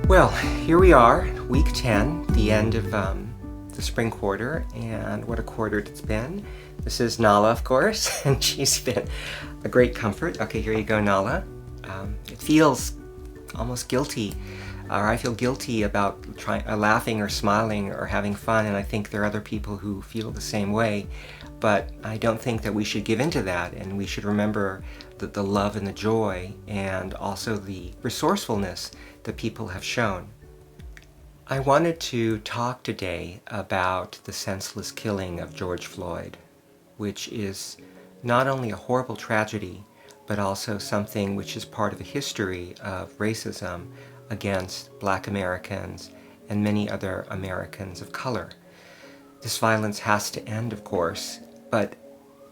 Well, here we are, week 10, the end of the spring quarter, and what a quarter it's been. This is Nala, of course, and she's been a great comfort. Okay, here you go, Nala. It feels almost guilty, or I feel guilty about laughing or smiling or having fun, and I think there are other people who feel the same way, but I don't think that we should give in to that, and we should remember the love and the joy and also the resourcefulness that people have shown. I wanted to talk today about the senseless killing of George Floyd, which is not only a horrible tragedy, but also something which is part of a history of racism against Black Americans and many other Americans of color. This violence has to end, of course, but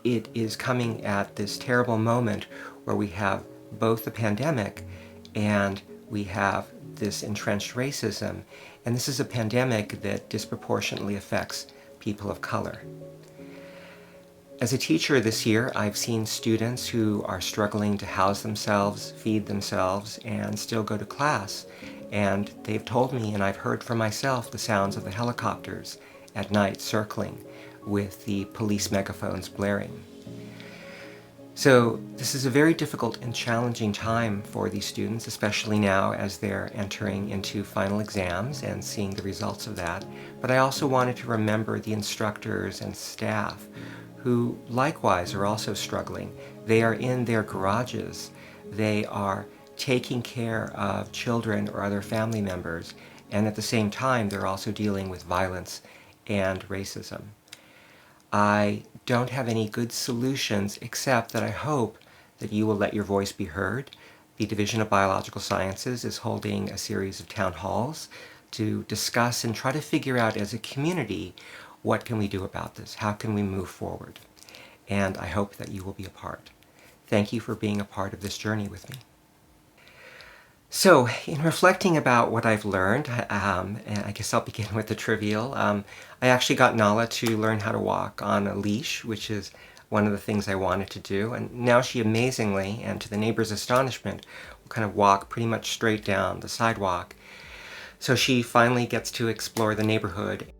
it is coming at this terrible moment where we have both the pandemic and we have this entrenched racism, and this is a pandemic that disproportionately affects people of color. As a teacher this year, I've seen students who are struggling to house themselves, feed themselves, and still go to class, and they've told me, and I've heard for myself, the sounds of the helicopters at night circling with the police megaphones blaring. So this is a very difficult and challenging time for these students, especially now as they're entering into final exams and seeing the results of that. But I also wanted to remember the instructors and staff who likewise are also struggling. They are in their garages. They are taking care of children or other family members, and at the same time they're also dealing with violence and racism. I don't have any good solutions except that I hope that you will let your voice be heard. The Division of Biological Sciences is holding a series of town halls to discuss and try to figure out as a community, what can we do about this? How can we move forward? And I hope that you will be a part. Thank you for being a part of this journey with me. So, in reflecting about what I've learned, and I guess I'll begin with the trivial, I actually got Nala to learn how to walk on a leash, which is one of the things I wanted to do, and now she amazingly, and to the neighbors' astonishment, will kind of walk pretty much straight down the sidewalk. So she finally gets to explore the neighborhood.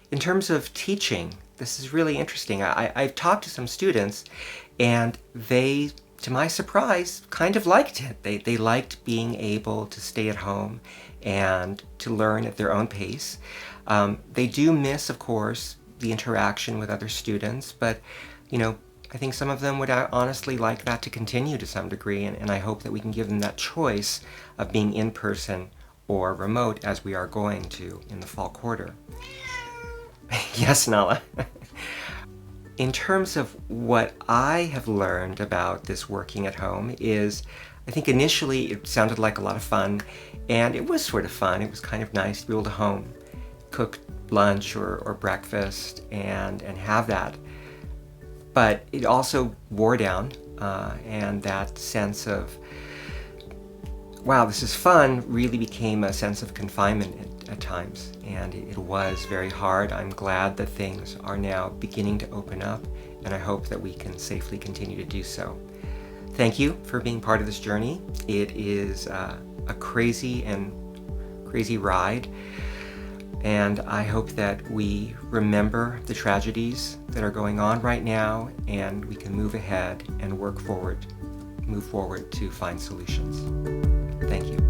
In terms of teaching, this is really interesting. I've talked to some students, and they, to my surprise, kind of liked it. They liked being able to stay at home and to learn at their own pace. They do miss, of course, the interaction with other students, but I think some of them would honestly like that to continue to some degree, and I hope that we can give them that choice of being in person or remote as we are going to in the fall quarter. Yes, Nala. In terms of what I have learned about this working at home is, I think initially it sounded like a lot of fun, and it was sort of fun. It was kind of nice to be able to cook lunch or breakfast and have that. But it also wore down, and that sense of, wow, this is fun, really became a sense of confinement at times, and it was very hard. I'm glad that things are now beginning to open up, and I hope that we can safely continue to do so. Thank you for being part of this journey. It is a crazy ride, and I hope that we remember the tragedies that are going on right now, and we can move ahead and move forward to find solutions. Thank you.